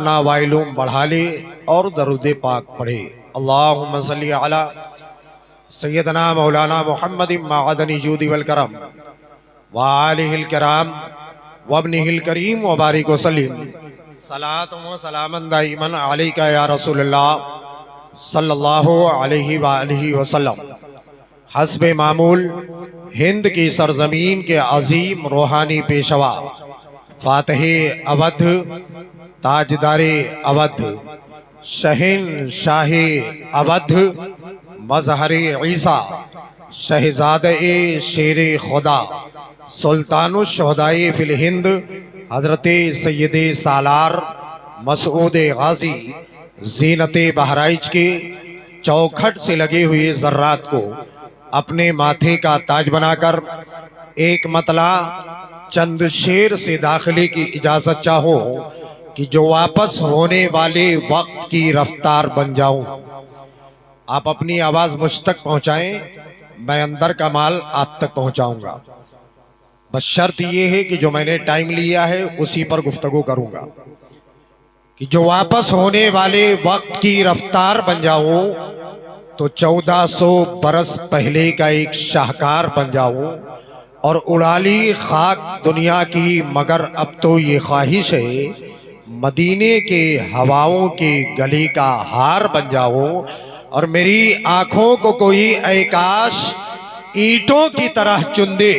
अपना वाइलूम बढ़ा ले और दरूद पाक पढ़े। अल्लाहुम्मा सल्ली अला सय्यदना मौलाना मुहम्मद मअदनी जूदी वल करम व आलिहिल किराम व इब्निहिल करीम व बारिक वसल्लिम सलातुम व सलामन दाइमन अलैका या रसूलल्लाह सल्लल्लाहु अलैहि व आलिहि वसल्लम। हस्बे मामूल हिंद की सरजमीन के अजीम रूहानी पेशवा फातहे अवध ताजदारे अवध शहीन शाही अवध मजहरे ईसा शहजादे शेरे खुदा सुल्तानुश्शुहदाए फिल हिंद हजरत सैयदे सालार मसूद गाजी जीनते बहराइच के चौखट से लगे हुए जर्रात को अपने माथे का ताज बनाकर एक मतला चंद शेर से दाखिले की इजाजत चाहो कि जो वापस होने वाले वक्त की रफ्तार बन जाऊं। आप अपनी आवाज मुझ तक पहुंचाएं, मैं अंदर का माल आप तक पहुंचाऊंगा। बस शर्त यह है कि जो मैंने टाइम लिया है उसी पर गुफ्तगू करूंगा कि जो वापस होने वाले वक्त की रफ्तार बन जाऊं तो 1400 बरस पहले का एक शाहकार बन जाऊं और उड़ा ली खाक दुनिया की, मगर अब तो ये ख्वाहिश है मदीने के हवाओं के गले का हार बन जाऊं और मेरी आंखों को कोई आकाश ईंटों की तरह चुन दे,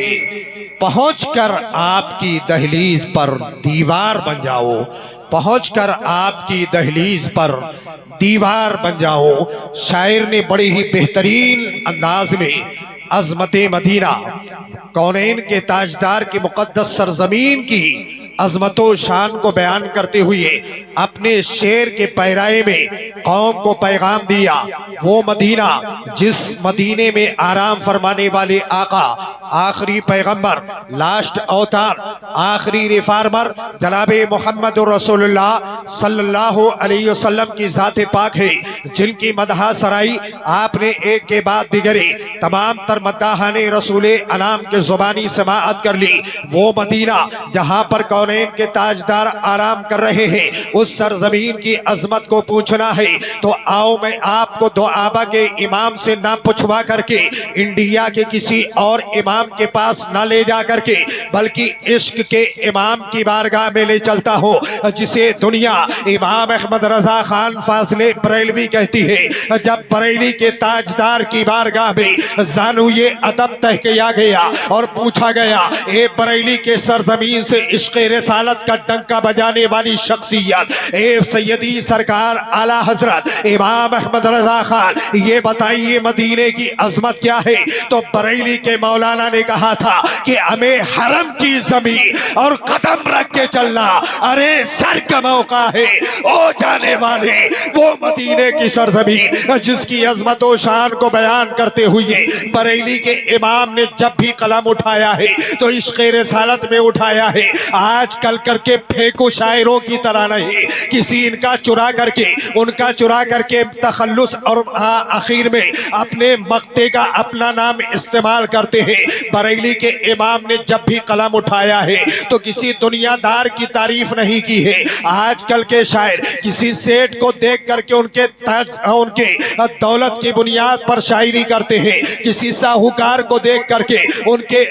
पहुंचकर आपकी दहलीज पर दीवार बन जाओ, पहुंचकर आपकी दहलीज पर दीवार बन जाओ। शायर ने बड़े ही बेहतरीन अंदाज में अजमते मदीना, कौनैन के ताजदार की मुकद्दस सरजमीन की अजमतो शान को बयान करते हुए अपने शेर के पैराए में कौम को पैगाम दिया। वो मदीना जिस मदीने में आराम फरमाने वाले आका, आखिरी पैगंबर, लास्ट अवतार, आखिरी रिफार्मर जनाबे मोहम्मद रसूलुल्लाह सल्लल्लाहु अलैहि वसल्लम की ज़ात पाक है, जिनकी मदहा सराई आपने एक के बाद दिगरे तमाम तर मद्दाहाने रसूले अनाम के जुबानी समाअत कर ली। वो मदीना जहाँ पर कौनैन के ताजदार आराम कर रहे हैं, उस सरजमीन की अजमत को पूछना है तो आओ मैं आपको दो आबा के इमाम से ना पूछवा करके इंडिया के किसी और इमाम के पास ना ले जा करके बल्कि इश्क के इमाम की बारगाह में ले चलता हो, जिसे दुनिया इमाम अहमद रजा खान फाजले बरेलवी कहती है। जब बरेली के ताजदार की बारगाह में जानू ये अदब तय किया गया और पूछा गया, ए बरेली के सरजमीन से इश्क रिसालत का डंका बजाने वाली शख्सियत ए सैयदी सरकार आला हजरत इमाम अहमद रजा खान, ये बताइए मदीने की अजमत क्या है? तो बरेली के मौलाना ने कहा था कि हमें हरम की जमीन और कदम रख के चलना, अरे सर का मौका है ओ जाने वाले वो मदीने की सरजमीन जिसकी अजमत और शान को बयान करते हुए बरेली के इमाम ने जब भी कलम उठाया है तो इश्क रिसालत में उठाया है। आज कल करके फेंको शायरों की तरह नहीं, किसी इनका चुरा करके उनका चुरा करके तखल्लुस और आखिर में अपने मक्ते का अपना नाम इस्तेमाल करते हैं। बरेली के इमाम ने जब भी कलम उठाया है तो किसी दुनियादार की तारीफ नहीं की है। आजकल के शायर किसी सेठ को देख करके उनके दौलत की बुनियाद पर शायरी करते हैं, किसी साहूकार को देख करके उनके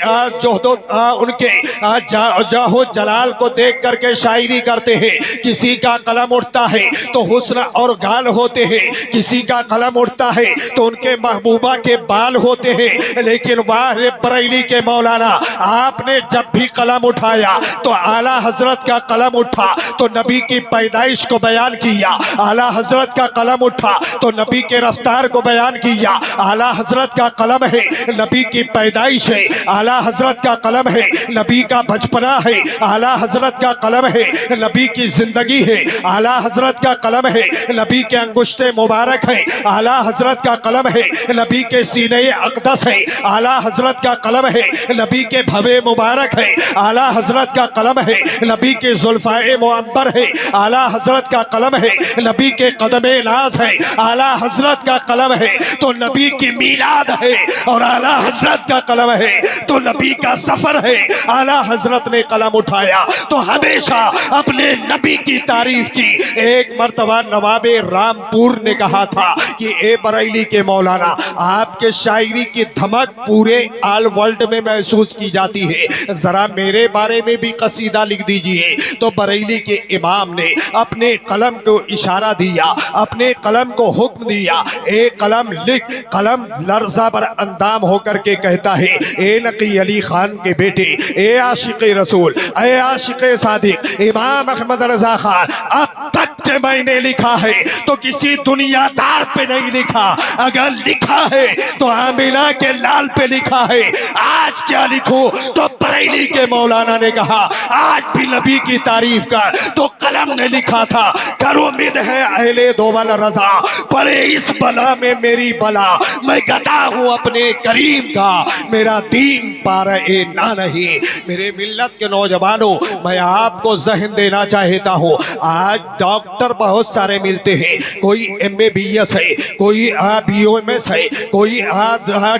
जाहो जलाल को देख करके शायरी करते हैं। किसी का कलम उठता है तो हुस्न और गाल होते हैं, किसी का कलम उठता है तो उनके महबूबा के बाल होते हैं। लेकिन वाह बरेली के मौलाना, आपने जब भी कलम उठाया तो आला हजरत का कलम उठा तो नबी की पैदाइश को बयान किया, आला हजरत का कलम उठा तो नबी के रफ्तार को बयान किया। आला हजरत का कलम है नबी की पैदाइश है, आला हजरत का कलम है नबी का बचपना है, आला हजरत का कलम है नबी की जिंदगी है, आला हजरत का कलम है नबी के अंगुश्ते मुबारक है, आला हजरत का कलम है नबी के सीने अक़दस है, आला हजरत का कलम है नबी के भवे मुबारक है, आला हजरत का कलम है नबी के जुल्फ़ाए मुअम्बर है, आला हजरत का कलम है नबी के कदमे नाज है, आला हजरत का कलम है तो नबी की मीलाद है, और आला हजरत का कलम है तो नबी का सफर है। आला हजरत ने कलम उठाया तो हमेशा अपने नबी की तारीफ की। एक मर्तबा नवाबे रामपुर ने कहा था कि ए बरेली के मौलाना, आपके शायरी की धमक पूरे ऑल वर्ल्ड में महसूस की जाती है, जरा मेरे बारे में भी कसीदा लिख दीजिए। तो बरेली के इमाम ने अपने कलम को इशारा दिया, अपने कलम को हुक्म दिया, ए कलम लिख। कलम लर्जा पर अंदाम होकर के कहता है, ए नकी अली खान के बेटे, ए आशिक रसूल, ए आशिक सादिक इमाम अहमद रजा खान, अब तक के मैंने लिखा है तो किसी दुनियादार पे नहीं लिखा, अगर लिखा है तो आमिना के लाल पे लिखा है। आज क्या लिखूं? तो बरेली के मौलाना ने कहा, आज भी नबी की तारीफ कर। तो कलम ने लिखा था, कर उम्मीद है अहले दोवल रजा, पड़े इस बला में मेरी बला, मैं गदा हूं अपने करीम का, मेरा दीन पारा ए ना नहीं। मेरे मिल्लत के नौजवानों, मैं आपको जहन देना चाहता हूं, आज डॉक्टर बहुत सारे मिलते हैं, कोई MBBS है, कोई BOMS है, कोई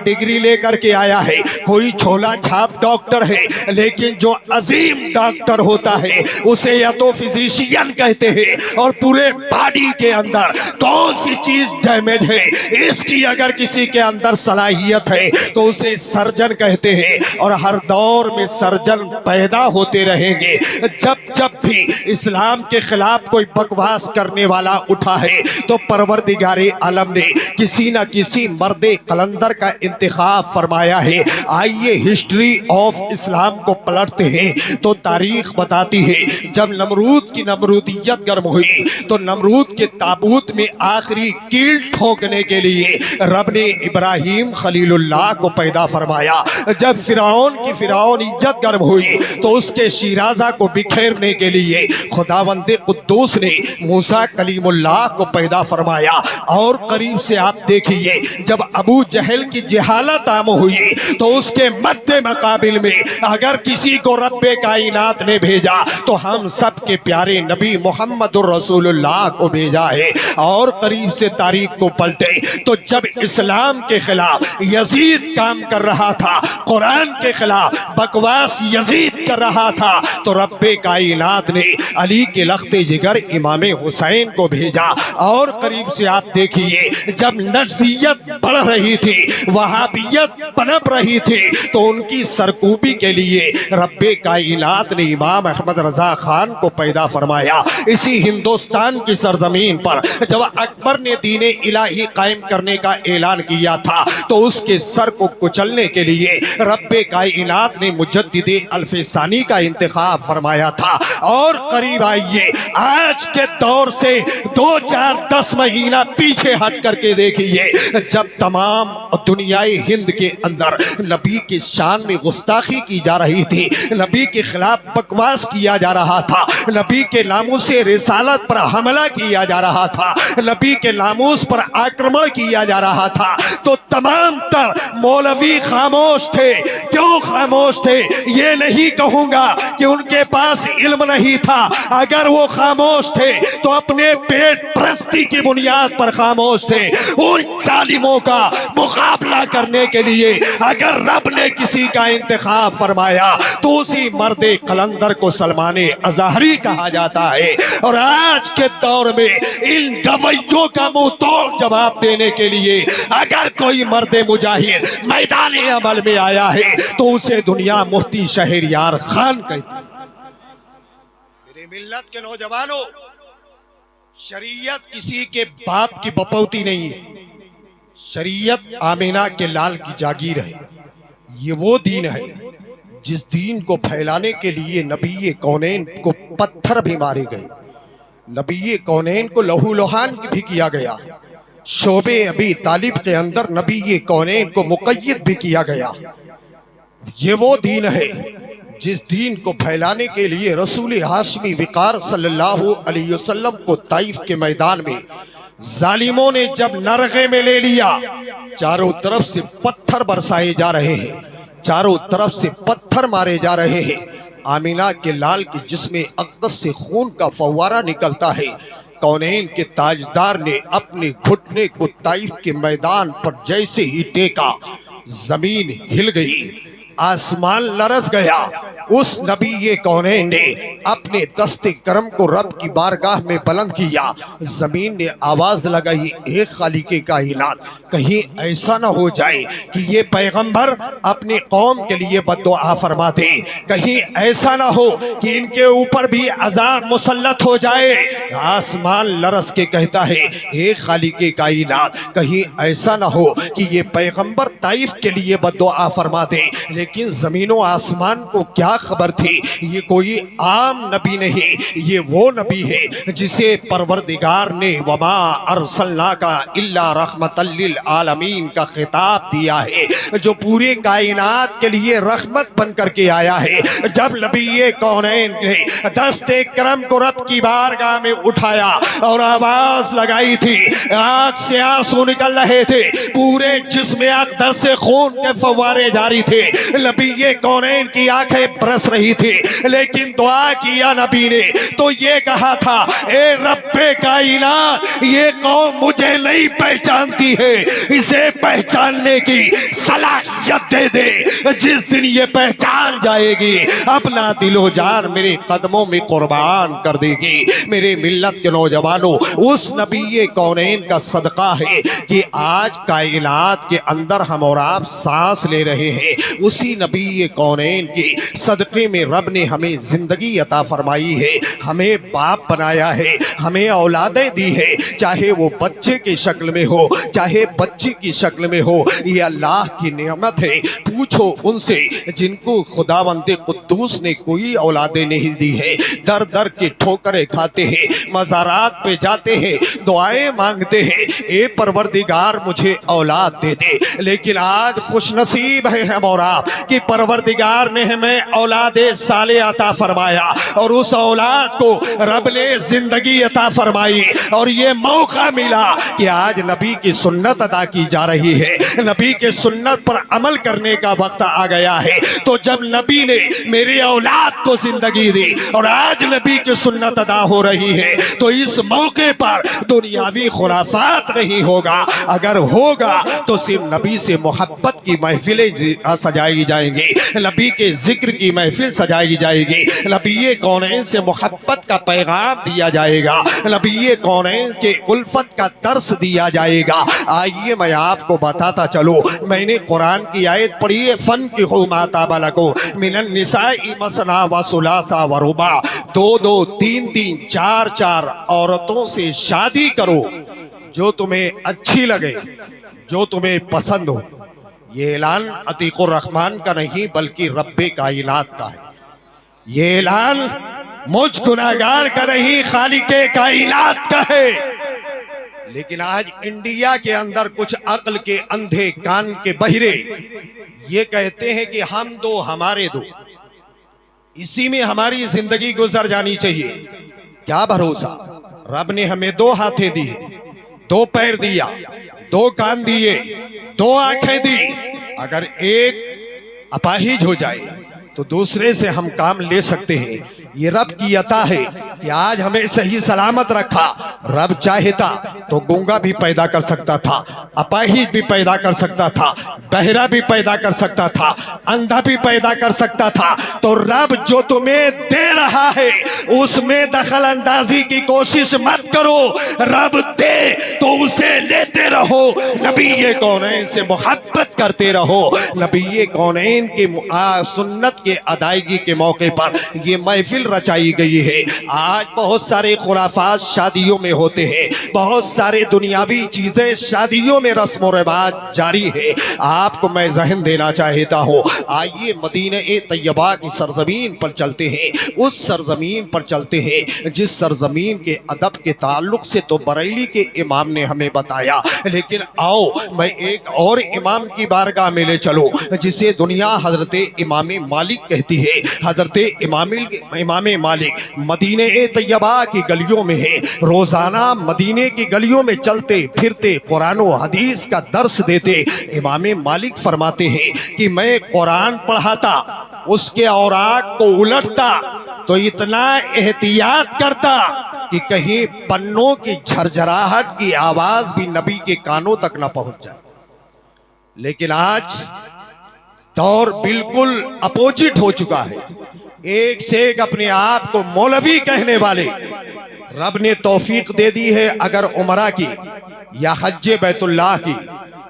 डिग्री लेकर के आया है, कोई छोला छाप डॉक्टर है, लेकिन जो अजीम डॉक्टर होता है उसे या तो फिजिशियन कहते हैं, और पूरे बॉडी के अंदर कौन सी चीज डैमेज है इसकी अगर किसी के अंदर सलाहियत है तो उसे सर्जन कहते हैं। और हर दौर में सर्जन पैदा होते रहेंगे। जब जब भी इस्लाम के खिलाफ कोई बकवास करने वाला उठा है तो परवरदिगारे आलम ने किसी न किसी मर्दे कलंदर का इंतखाब फरमाया है। आइए हिस्ट्री ऑफ इस्लाम को पलटते हैं तो तारीख बताती है, जब नमरूद की नमरूदियत गर्म हुई तो नमरूद के ताबूत में आखिरी कील ठोकने के लिए रब ने इब्राहिम खलीलुल्लाह को पैदा फरमाया। जब फिरौन की फिरौनियत गर्म हुई तो उसके शिराजा को बिखेरने के लिए खुदावंदे कुद्दूस ने मूसा कलीमुल्लाह को पैदा फरमाया। और करीब से आप देखिए, जब अबू जहल की जहालत आम हुई तो उसके मद्दे मकाबिल में अगर किसी को रब्बे कायनात ने भेजा तो हम सब के प्यारे नबी मोहम्मदुर रसूलुल्लाह को भेजा है। और करीब से तारीख को पलटे तो जब इस्लाम के खिलाफ यजीद काम कर रहा था, कुरान के खिलाफ बकवास यजीद कर रहा था, तो रब्बे कायनात ने अली के लख्ते जिगर इमाम हुसैन को भेजा। और करीब से आप देखिए, जब नजदियत बढ़ रही थी, वहाबियत पनप रही थी, तो उनकी सरकूबी के लिए रब्बे कायनात ने इमाम अहमद रजा खान को पैदा फरमाया। इसी हिंदुस्तान की सरजमीन पर जब अकबर ने दीन इलाही कायम करने का ऐलान किया था तो उसके सर को कुचलने के लिए रब्बे कायनात ने मुजद्दिदे अल्फसानी का इंतखाब फरमाया था। और करीब आइए, आज के दौर से 2-4-10 महीना पीछे हट करके देखिए, जब तमाम दुनियाई हिंद के अंदर नबी की शान में गुस्ताखी की जा रही थी, नबी के खिलाफ बकवास किया जा रहा था, नबी के नामूस रिसालत पर हमला किया जा रहा था, नबी के नामूस पर आक्रमण किया जा रहा था, तो तमाम तर मौलवी खामोश थे। क्यों खामोश थे? ये नहीं कहूंगा कि उनके पास इल्म नहीं था, अगर वो खामोश थे तो अपने पेट परस्ती की बुनियाद पर खामोश थे। उन जालिमों का मुकाबला करने के लिए अगर रब ने किसी का इंतखाब फरमाया तो उसी मर्दे कलंदर को सलमाने अजहरी कहा जाता है। और आज के दौर में इन गवैयों का मुंह तोड़ जवाब देने के लिए अगर कोई मर्दे मुजाहिद मैदान अमल में आया है तो उसे दुनिया मुफ्ती शहरयार खान कहती है। मेरे मिल्लत के नौजवानों, शरीयत किसी के बाप की बपौती नहीं है, शरीयत आमिना के लाल की जागीर है। ये वो दीन है जिस दीन को फैलाने के लिए नबी कौनैन को पत्थर भी मारे गए, नबी कौनैन को लहू लुहान भी किया गया, शोबे अबी तालिब के अंदर नबी कौनैन को मुक़य्यद भी किया गया। ये वो दीन है जिस दीन को फैलाने के लिए रसूल हाशमी विकार सल्लल्लाहु अलैहि वसल्लम को ताइफ के मैदान में जालिमों ने जब नरगे में ले लिया, चारों तरफ से पत्थर बरसाए जा रहे हैं, चारों तरफ से पत्थर मारे जा रहे हैं। आमिना के लाल के जिस्म अक़दस से खून का फव्वारा निकलता है। कौनैन के ताजदार ने अपने घुटने को ताइफ के मैदान पर जैसे ही टेका, जमीन हिल गई, आसमान लरस गया। उस नबी ये कौनैन ने अपने दस्ते करम को रब की बारगाह में बुलंद किया। जमीन ने आवाज लगाई, एक खालिके कायनात, कहीं ऐसा ना हो जाए कि ये पैगंबर अपनी कौम के लिए बद्दुआ फरमाते, कहीं ऐसा ना हो कि इनके ऊपर भी अजाब मुसल्लत हो जाए। आसमान लरस के कहता है, एक खालिके कायनात, कहीं ऐसा ना हो कि ये पैगंबर ताइफ के लिए बद्दुआ फरमाते। लेकिन ज़मीनों आसमान को क्या खबर थी, ये कोई आम नबी नहीं, ये वो नबी है जिसे परवरदिगार ने वमा अरसलनाका इल्ला रहमतल लिल आलमीन का खिताब दिया है, जो पूरे कायनात के लिए रहमत बन करके आया है। जब नबी ये कौनैन ने दस्ते करम को रब की बारगाह में उठाया और आवाज लगाई थी, आँख से आंसू निकल रहे थे, पूरे जिस्म अक़दर से खून के फव्वारे जारी थे, नबी ये कौनैन की आंखें बरस रही थी। लेकिन दुआ किया नबी ने तो ये कहा था, ए रब्बे कायनात, ये कौम मुझे नहीं पहचानती है, इसे पहचानने की सलाहियत दे दे। जिस दिन ये पहचान जाएगी, अपना दिलो जान मेरे कदमों में कुर्बान कर देगी। मेरे मिल्लत के नौजवानों, उस नबी ये कौनैन का सदका है कि आज कायनात के अंदर हम और आप सांस ले रहे हैं। उसी नबी ये कौनैन के सदक़े में रब ने हमें ज़िंदगी अता फरमाई है, हमें बाप बनाया है, हमें औलादें दी है, चाहे वो बच्चे की शक्ल में हो, चाहे बच्ची की शक्ल में हो। ये अल्लाह की नेमत है। पूछो उनसे जिनको खुदावंद कुद्दूस ने कोई औलादें नहीं दी है, दर दर के ठोकरें खाते हैं, मज़ारात पे जाते हैं, दुआएं मांगते हैं, ए परवरदिगार मुझे औलाद दे दे। लेकिन आज खुशनसीब है हम और आप कि परवरदिगार ने हमें औलादे साले अता फरमाया और उस औलाद को रब ने जिंदगी अता फरमाई और ये मौका मिला कि आज नबी की सुन्नत अदा की जा रही है, नबी के सुन्नत पर अमल करने का वक्त आ गया है। तो जब नबी ने मेरी औलाद को जिंदगी दी और आज नबी की सुन्नत अदा हो रही है, तो इस मौके पर दुनियावी खुराफात नहीं होगा, अगर होगा तो सिर्फ नबी से मोहब्बत की महफिलें सजाई जाएंगी, नबी के जिक्र की महफिल सजाई जाएगी, नबी कौनैन से मोहब्बत का पैगाम दिया जाएगा, नबी कौनैन के उल्फत का दर्स दिया जाएगा। आइए मैं आपको बताता चलो, मैंने कुरान की आयत पढ़ी है, फन की हो माता बालको मिनन निसाई मसना व सुलासा व रुबा, दो दो तीन तीन चार चार औरतों से शादी करो जो तुम्हें अच्छी लगे, जो तुम्हें पसंद हो। ये ऐलान अतीकुर रहमान का नहीं बल्कि रब्बे कायनात का है। ये ऐलान मुझ गुनाहगार का नहीं, खालिके कायनात का है। लेकिन आज इंडिया के अंदर कुछ अक्ल के अंधे, कान के बहिरे ये कहते हैं कि हम दो हमारे दो, इसी में हमारी जिंदगी गुजर जानी चाहिए। क्या भरोसा, रब ने हमें दो हाथें दिए, दो पैर दिया, दो कान दिए, दो आंखें दी। अगर एक अपाहिज हो जाए तो दूसरे से हम काम ले सकते हैं। ये रब की अता है कि आज हमें सही सलामत रखा। रब चाहता तो गूंगा भी पैदा कर सकता था, अपाहिज भी पैदा कर सकता था, बहरा भी पैदा कर सकता था, अंधा भी पैदा कर सकता था। तो रब जो तुम्हें दे रहा है उसमें दखल अंदाजी की कोशिश मत करो। रब दे तो उसे लेते रहो, नबी कौनैन से मोहब्बत करते रहो। नबी कौनैन के सुन्नत के अदायगी के मौके पर ये महफिल रचाई गई है। आज बहुत सारे खुराफात शादियों में होते हैं, बहुत सारे दुनियावी चीजें शादियों में रस्म और रिवाज जारी है। आपको मैं ज़हन देना चाहता हूँ, आइए मदीने तैयबा की सरजमीन पर चलते हैं। उस सरजमीन पर चलते हैं जिस सरजमीन के अदब के ताल्लुक से तो बरेली के इमाम ने हमें बताया, लेकिन आओ मैं एक और इमाम की बारगाह में ले चलो जिसे दुनिया हजरत इमाम मालिक कहती है। हजरत इमाम मालिक मदीने तैयबा की गलियों में है। रोजाना मदीने की गलियों में चलते फिरते कुरान व हदीस का दर्स देते। इमाम मालिक फरमाते हैं कि मैं कुरान पढ़ाता, उसके औराक को उलटता तो इतना एहतियात करता कि कहीं पन्नों की झरझराहट की आवाज भी नबी के कानों तक ना पहुंच जाए। लेकिन आज दौर बिल्कुल अपोजिट हो चुका है। एक से एक अपने आप को मौलवी कहने वाले रब ने तौफीक दे दी है। अगर उमरा की या हज बैतुल्लाह की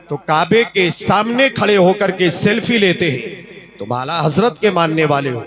तो काबे के सामने खड़े होकर के सेल्फी लेते हैं। तुम आला हजरत के मानने वाले हो।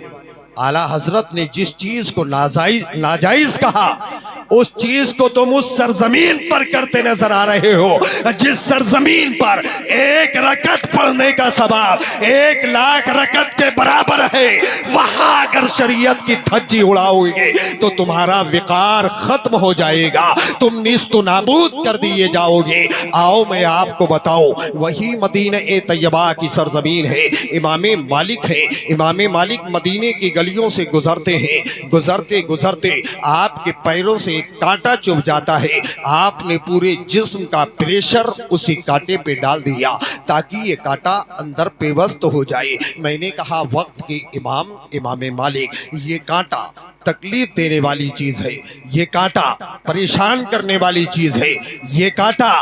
आला हजरत ने जिस चीज को नाजायज कहा उस चीज को तुम उस सरजमीन पर करते नजर आ रहे हो जिस सरजमीन पर एक रकत पढ़ने का सवाब 1 लाख रकत के बराबर है। वहां अगर शरीयत की धज्जी उड़ाओगे तो तुम्हारा विकार खत्म हो जाएगा, तुम निस्तो नाबूद कर दिए जाओगे। आओ मैं आपको बताऊं, वही मदीना ए तैयबा की सरजमीन है। इमाम मालिक है। इमाम मालिक मदीने की गलियों से गुजरते हैं। गुजरते गुजरते आपके पैरों से कांटा चुभ जाता है। आपने पूरे जिस्म का प्रेशर उसी कांटे पे डाल दिया ताकि ये कांटा अंदर पेवस्त हो जाए। मैंने कहा वक्त के इमाम मालिक, ये कांटा तकलीफ देने वाली चीज है, ये कांटा परेशान करने वाली चीज है, ये कांटा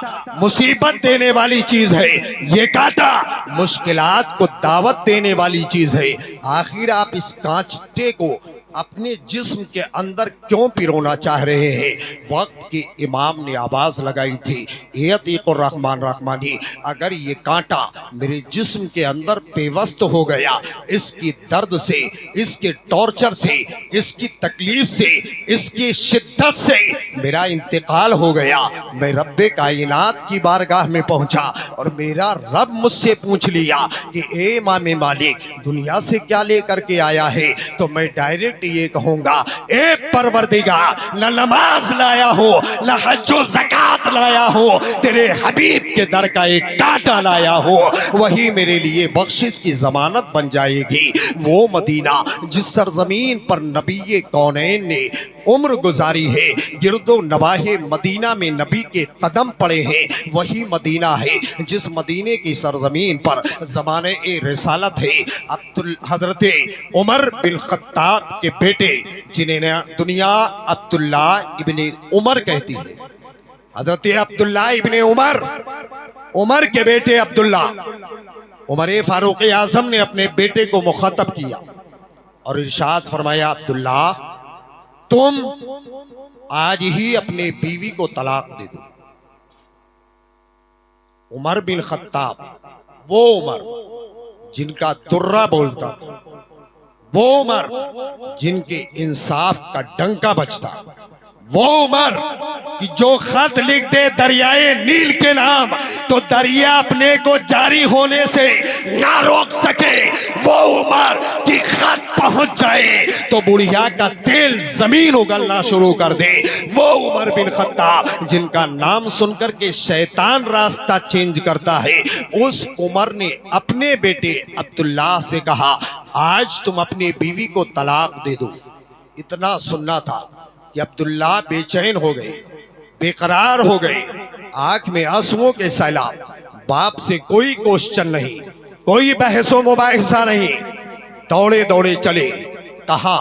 मुसीबत देने वाली चीज है, ये कांटा मुश्किलात को दावत देने वाली चीज है। आखिर आप इस कांटे को अपने जिस्म के अंदर क्यों पिरोना चाह रहे हैं? वक्त के इमाम ने आवाज लगाई थी, अतीकुर रहमान रहमानी, अगर ये कांटा मेरे जिस्म के अंदर पेवस्त हो गया, इसकी दर्द से, इसके टॉर्चर से, इसकी तकलीफ से, इसकी शिद्दत से मेरा इंतकाल हो गया, मैं रब्बे कायनात की बारगाह में पहुंचा और मेरा रब मुझसे पूछ लिया कि ए इमाम मालिक दुनिया से क्या लेकर के आया है, तो मैं डायरेक्ट ये कहूंगा, ए परवरदिगार, न नमाज लाया हो, न हज्जो ज़कात लाया हो, तेरे हबीब के दर का एक कांटा लाया हो, वही मेरे लिए बख्शिश की जमानत बन जाएगी। वो मदीना जिस सरजमीन पर नबी कौनैन ने उम्र गुजारी है, गिरदो नवाहे मदीना में नबी के कदम पड़े हैं, वही मदीना है जिस मदीने की सरजमीन पर ज़माने ए रिसालत है हजरत उमर बिन खत्ताब के बेटे, जिन्हें दुनिया अब्दुल्ला इब्ने उमर कहती है। हजरत अब्दुल्ला इब्ने उमर के बेटे अब्दुल्ला, उमर फारूक आजम ने अपने बेटे को मुखातब किया और इरशाद फरमाया, अब्दुल्ला तुम आज ही अपने बीवी को तलाक दे दो। उमर बिन खत्ताब, वो उमर जिनका तुर्रा बोलता था, वो उमर जिनके इंसाफ का डंका बजता, वो उमर कि जो खत लिख दे दरियाए नील के नाम तो दरिया अपने को जारी होने से ना रोक सके, वो उमर कि खत पहुंच जाए तो बुढ़िया का तेल जमीन उगलना शुरू कर दे, वो उमर बिन खत्ताब जिनका नाम सुनकर के शैतान रास्ता चेंज करता है। उस उमर ने अपने बेटे अब्दुल्ला से कहा, आज तुम अपनी बीवी को तलाक दे दो। इतना सुनना था कि अब्दुल्ला बेचैन हो गए, बेकरार हो गए, आंख में आंसुओं के सैलाब, बाप से कोई क्वेश्चन नहीं, कोई बहसो मुबाहिसा नहीं, दौड़े दौड़े चले। कहा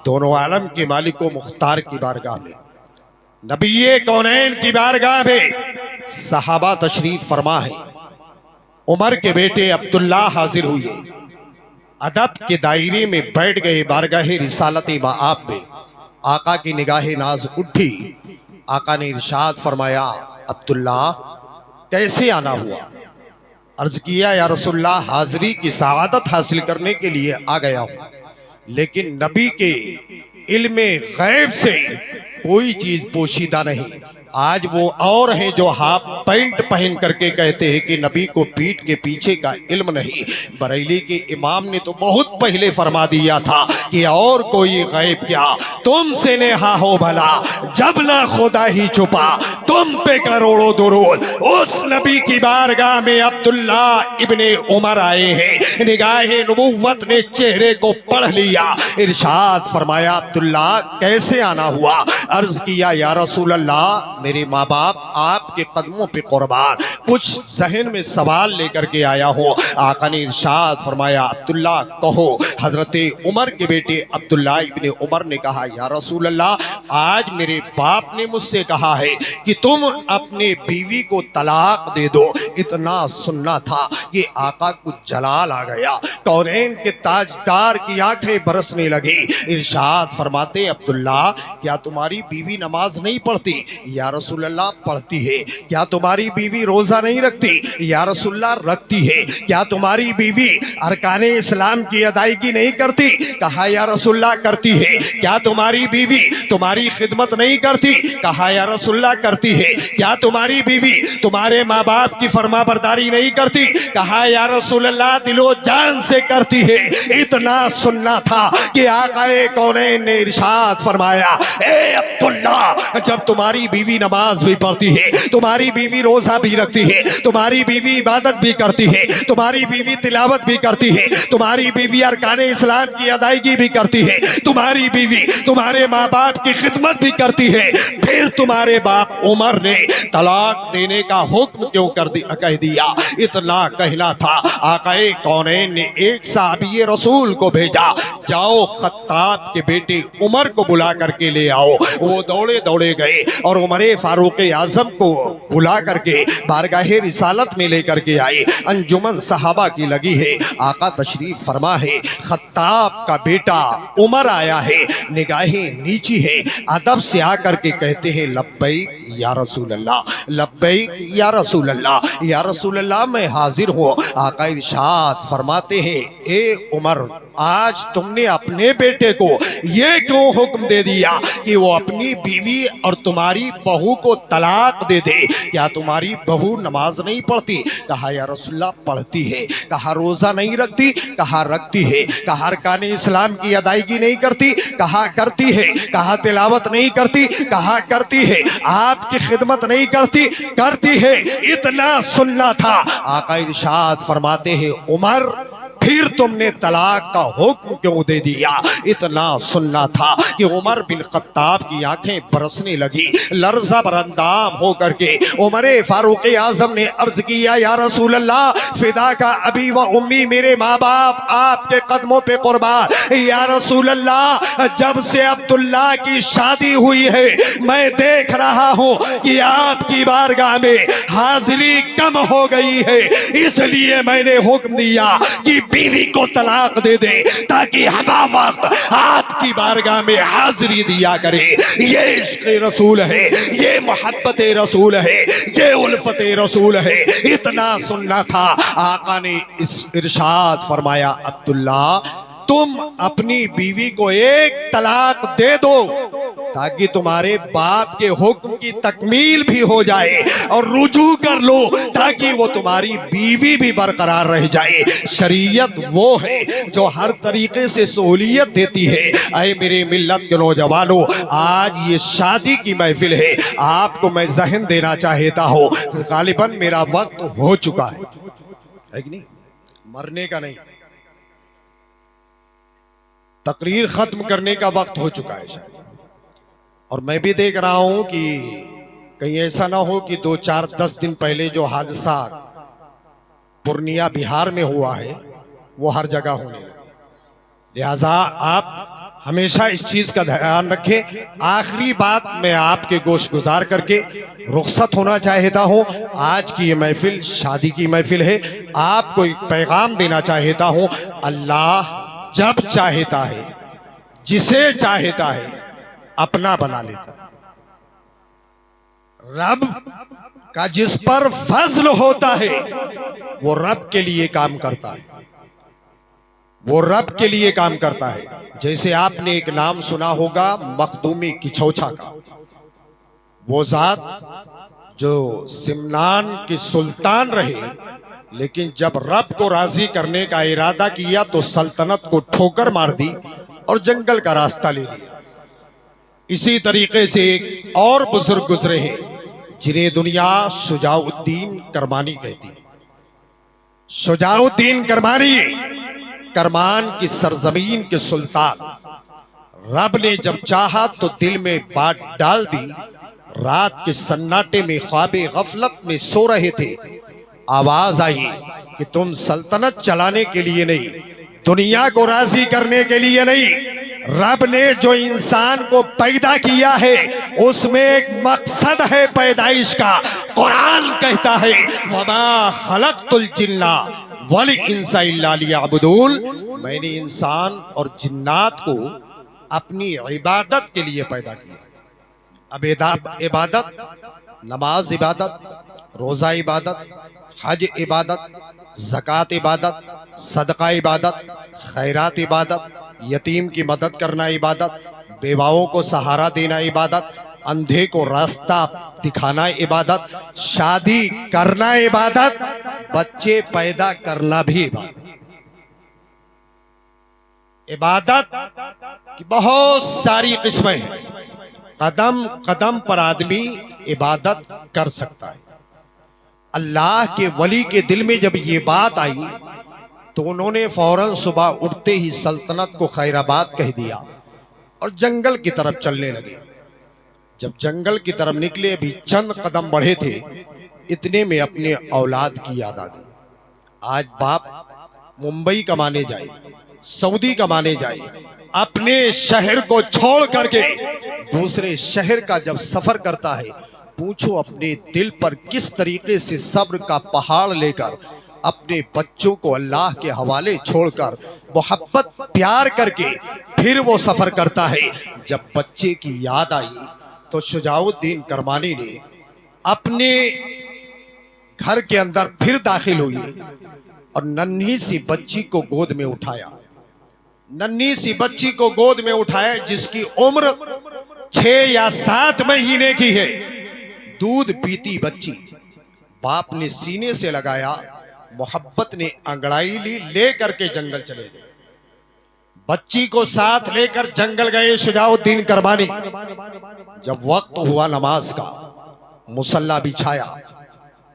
दोनों आलम के मालिक व मुख्तार की बारगाह में, नबी कौनैन की बारगाह में सहाबा तशरीफ फरमा है। उमर के बेटे अब्दुल्ला हाजिर हुए, अदब के दायरे में बैठ गए बारगाह रिसालत माआब में। आका की निगाह नाज उठी, आका ने इरशाद फरमाया, अब्दुल्ला कैसे आना हुआ? अर्ज किया, या रसूलल्लाह हाजिरी की सआदत हासिल करने के लिए आ गया हूं, लेकिन नबी के इल्मे गैब से कोई चीज पोशीदा नहीं। आज वो और हैं जो हाफ पैंट पहन करके कहते हैं कि नबी को पीठ के पीछे का इल्म नहीं। बरेली के इमाम ने तो बहुत पहले फरमा दिया था कि और कोई गैब क्या, तुमसे नेहा हो भला जब ना खुदा ही छुपा, तुम पे करोड़ों दुरूद। उस नबी की बारगाह में अब्दुल्ला इब्ने उमर आए हैं, निगाहे नबुव्वत ने चेहरे को पढ़ लिया। इरशाद फरमाया, अब्दुल्ला कैसे आना हुआ? अर्ज किया, या रसूल अल्लाह, मेरे माँ बाप आपके कदमों पे कुर्बान, कुछ जहन में सवाल लेकर के आया हूँ। आका ने इरशाद फरमाया, अब्दुल्ला कहो। हजरत उमर के बेटे अब्दुल्ला इब्ने उमर ने कहा, या रसूल अल्लाह, आज मेरे बाप ने मुझसे कहा है कि तुम अपने बीवी को तलाक दे दो। इतना सुनना था कि आका को जलाल आ गया, कौनैन के ताजदार की आंखें बरसने लगी। इरशाद फरमाते, अब्दुल्ला क्या तुम्हारी बीवी नमाज नहीं पढ़ती? या रसूल अल्लाह पढ़ती है। क्या तुम्हारी बीवी रोजा नहीं रखती? या रसूल अल्लाह रखती है। क्या तुम्हारी बीवी अरकाने इस्लाम की अदायगी नहीं करती? कहा, या रसूल अल्लाह करती है। क्या तुम्हारी बीवी तुम्हारी खिदमत नहीं करती? कहा, या रसूल अल्लाह करती है। क्या तुम्हारी बीवी तुम्हारे माँ बाप की फरमाबरदारी नहीं करती? कहा, या रसूल अल्लाह दिलो जान से करती है। इतना सुनना था कि आकाए कौनैन ने इरशाद फरमाया, ए अब्दुल्ला, जब तुम्हारी बीवी नमाज भी पढ़ती है, तुम्हारी बीवी रोजा भी रखती है, तुम्हारी बीवी इबादत भी करती है, तुम्हारी बीवी तिलावत भी करती है, तुम्हारी बीवी अरकाने इस्लाम की अदायगी भी करती है, तुम्हारी बीवी तुम्हारे माँ बाप की खिदमत भी करती है, फिर तुम्हारे बाप उमर ने तलाक देने का हुक्म क्यों कह दिया? इतना कहना था। आकाए कौनैन ने एक साहबी रसूल को भेजा, जाओ खत्ताब के बेटे उमर को बुला करके ले आओ। वो दौड़े दौड़े गए और उमरे फारूक आजम को बुला करके बारगाहे रिसालत में लेकर के आए। अंजुमन सहाबा की लगी है, आका तशरीफ फरमा है, खत्ताब का बेटा उमर आया है, निगाहें नीची है, अदब से आकर के कहते हैं, लब्बैक या रसूल अल्लाह, लब्बैक या रसूल अल्लाह, या रसूल अल्लाह मैं हाजिर हूँ। आका इरशाद फरमाते हैं, ए उमर, आज तुमने अपने बेटे को ये क्यों हुक्म दे दिया कि वो अपनी बीवी और तुम्हारी बहू को तलाक दे दे? क्या तुम्हारी बहू नमाज नहीं पढ़ती? कहा, या रसूलल्लाह पढ़ती है। कहा, रोजा नहीं रखती? कहा, रखती है। कहा, अरकाने इस्लाम की अदायगी नहीं करती? कहा, करती है। कहा, तिलावत नहीं करती? कहा, करती है। आपकी खिदमत नहीं करती? करती है। इतना सुनना था। आका इरशाद फरमाते हैं, उमर फिर तुमने तलाक का हुक्म क्यों दे दिया? इतना सुनना था कि उमर बिन खत्ताब की आंखें बरसने लगी। लर्जा बरंदाम होकर के उमरे फारूक आजम ने अर्ज किया, या रसूल अल्लाह, फिदा का अभी व उम्मी, मेरे माँ बाप आपके कदमों पे कुर्बान। या रसूल अल्लाह, जब से अब्दुल्ला की शादी हुई है, मैं देख रहा हूँ कि आपकी बारगाह में हाजिरी कम हो गई है, इसलिए मैंने हुक्म दिया कि बीवी को तलाक दे दे, ताकि हम वक्त आपकी बारगाह में हाजिरी दिया करे। ये इश्क़ रसूल है, ये मोहब्बत रसूल है, ये उल्फत रसूल है। इतना सुनना था। आका ने इस इरशाद फरमाया, अब्दुल्ला, तुम अपनी बीवी को एक तलाक दे दो ताकि तुम्हारे बाप के हुक्म की तकमील भी हो जाए, और रुजू कर लो ताकि वो तुम्हारी बीवी भी बरकरार रह जाए। शरीयत वो है जो हर तरीके से सहूलियत देती है। अरे मेरे मिल्लत के नौजवानों, आज ये शादी की महफिल है, आपको मैं जहन देना चाहता हूँ, गालिबन मेरा वक्त हो चुका है कि नहीं? मरने का नहीं, तकरीर खत्म करने का वक्त हो चुका है शायद। और मैं भी देख रहा हूं कि कहीं ऐसा ना हो कि 2-4-10 दिन पहले जो हादसा पूर्णिया बिहार में हुआ है वो हर जगह होने लगे। लिहाजा आप हमेशा इस चीज का ध्यान रखें। आखिरी बात मैं आपके गोश गुजार करके रुखसत होना चाहता हूं। आज की ये महफिल शादी की महफिल है। आपको एक पैगाम देना चाहता हूं, अल्लाह जब चाहता है, जिसे चाहता है, अपना बना लेता है। रब का जिस पर फजल होता है वो रब के लिए काम करता है, वो रब के लिए काम करता है। जैसे आपने एक नाम सुना होगा मखदूमी किछौछा का, वो जात जो सिमनान के सुल्तान रहे, लेकिन जब रब को राजी करने का इरादा किया तो सल्तनत को ठोकर मार दी और जंगल का रास्ता ले लिया। इसी तरीके से एक और बुजुर्ग गुजरे हैं जिन्हें दुनिया शुजाउद्दीन करमानी कहती है। शुजाउद्दीन करमानी, करमान की सरजमीन के सुल्तान। रब ने जब चाहा तो दिल में बात डाल दी। रात के सन्नाटे में ख्वाबे गफलत में सो रहे थे, आवाज आई कि तुम सल्तनत चलाने के लिए नहीं, दुनिया को राजी करने के लिए नहीं, रब ने जो इंसान को पैदा किया है उसमें एक मकसद है पैदाइश का। कुरान कहता है वमा खलक़तुल जिन्ना वल इंसा इल्ला लियअबुदून, मैंने इंसान और जिन्नात को अपनी इबादत के लिए पैदा किया। अब इबादत, नमाज इबादत, रोज़ा इबादत, हज इबादत, ज़कात इबादत, सदका इबादत, खैरात इबादत, यतीम की मदद करना इबादत, बेवाओं को सहारा देना इबादत, अंधे को रास्ता दिखाना इबादत, शादी करना इबादत, बच्चे पैदा करना भी इबादत। इबादत की बहुत सारी किस्में हैं। कदम कदम पर आदमी इबादत कर सकता है। अल्लाह के वली के दिल में जब ये बात आई तो उन्होंने फौरन सुबह उठते ही सल्तनत को खैराबाद कह दिया और जंगल की तरफ चलने लगे। जब जंगल की तरफ निकले, अभी चंद कदम बढ़े थे, इतने में अपने औलाद की याद आ गई। आज बाप मुंबई कमाने जाए, सऊदी कमाने जाए, अपने शहर को छोड़ करके दूसरे शहर का जब सफर करता है, पूछो अपने दिल पर किस तरीके से सब्र का पहाड़ लेकर अपने बच्चों को अल्लाह के हवाले छोड़कर मोहब्बत प्यार करके फिर वो सफर करता है। जब बच्चे की याद आई तो शुजाउद्दीन करमानी ने अपने घर के अंदर फिर दाखिल हुई और नन्ही सी बच्ची को गोद में उठाया। नन्ही सी बच्ची को गोद में उठाया जिसकी उम्र 6 या 7 महीने की है। दूध पीती बच्ची, बाप ने सीने से लगाया, मोहब्बत ने अंगड़ाई ली, ले करके जंगल चले गए। बच्ची को साथ लेकर जंगल गए शुजाउद्दीन करमानी। जब वक्त हुआ नमाज का, मुसल्ला बिछाया,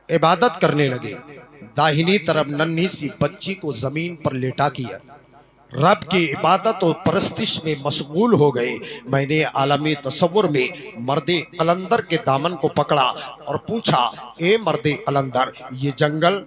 इबादत करने लगे। दाहिनी तरफ नन्ही सी बच्ची को जमीन पर लेटा किया, रब की इबादत और परस्तिश में मशगूल हो गए। मैंने आलमी तसव्वुर में मर्दे कलंदर के दामन को पकड़ा और पूछा, ए मर्दे कलंदर, ये जंगल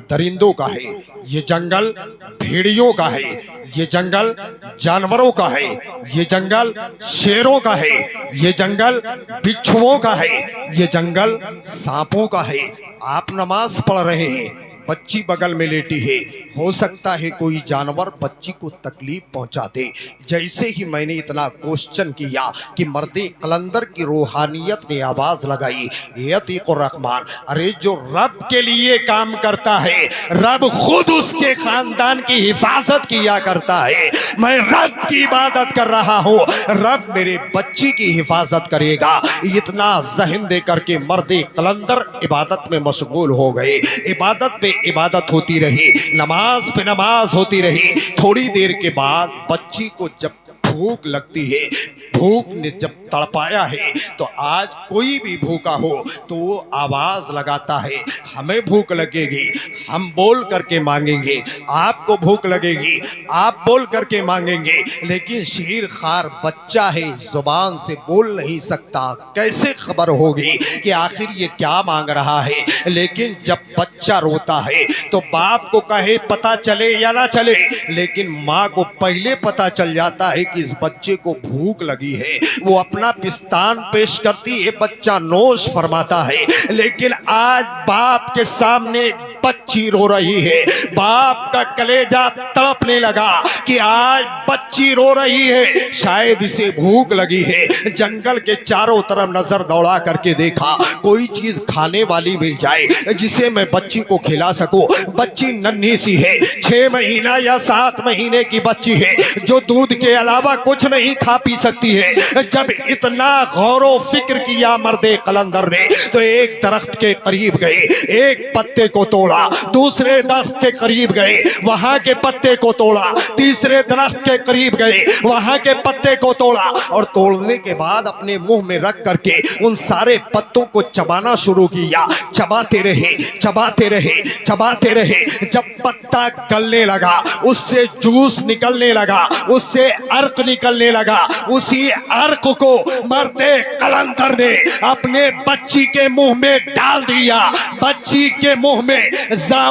दरिंदों का है, ये जंगल भेड़ियों का है, ये जंगल जानवरों का है, ये जंगल शेरों का है, ये जंगल बिच्छुओं का है, ये जंगल सांपों का है। आप नमाज पढ़ रहे हैं, बच्ची बगल में लेटी है, हो सकता है कोई जानवर बच्ची को तकलीफ पहुंचा दे। जैसे ही मैंने इतना क्वेश्चन किया कि मर्दे कलंदर की रूहानियत ने आवाज लगाई, यतीकुर रहमान, अरे जो रब के लिए काम करता है, रब खुद उसके खानदान की हिफाजत किया करता है। मैं रब की इबादत कर रहा हूँ, रब मेरे बच्ची की हिफाजत करेगा। इतना जहन दे करके मर्दे कलंदर इबादत में मशगूल हो गए। इबादत पे इबादत होती रही, नमाज पे नमाज होती रही। थोड़ी देर के बाद बच्ची को जब भूख लगती है, भूख ने जब तड़पाया है, तो आज कोई भी भूखा हो तो वो आवाज लगाता है, हमें भूख लगेगी, हम बोल करके मांगेंगे, आपको भूख लगेगी, आप बोल करके मांगेंगे। लेकिन शेर खार बच्चा है, जुबान से बोल नहीं सकता, कैसे खबर होगी कि आखिर ये क्या मांग रहा है। लेकिन जब बच्चा रोता है तो बाप को कहे पता चले या ना चले, लेकिन माँ को पहले पता चल जाता है कि इस बच्चे को भूख लगी है। वो अपना पिस्तान पेश करती है, बच्चा नोश फरमाता है। लेकिन आज बाप के सामने बच्ची रो रही है, बाप का कलेजा तड़पने लगा कि आज बच्ची रो रही है, शायद इसे भूख लगी है। जंगल के चारों तरफ नजर दौड़ा करके देखा, कोई चीज खाने वाली मिल जाए जिसे मैं बच्ची को खिला सकूं। बच्ची नन्ही सी है, 6 महीना या 7 महीने की बच्ची है, जो दूध के अलावा कुछ नहीं खा पी सकती है। जब इतना गौरो फिक्र किया मर्दे कलंदर ने, तो एक दरख्त के करीब गए, एक पत्ते को तोड़ तोड़ा, दूसरे दरख्त के करीब गए, वहां के पत्ते को तोड़ा, तीसरे दरख्त के करीब गए, वहां के पत्ते को तोड़ा, और तोड़ने के बाद अपने मुंह में रख करके उन सारे पत्तों को चबाना शुरू किया। चबाते रहे, चबाते रहे, चबाते रहे। जब पत्ता गलने लगा, उससे जूस निकलने लगा, उससे अर्क निकलने लगा, उसी अर्क को मर्दे कलंदर ने अपने बच्ची के मुंह में डाल दिया। बच्ची के मुंह में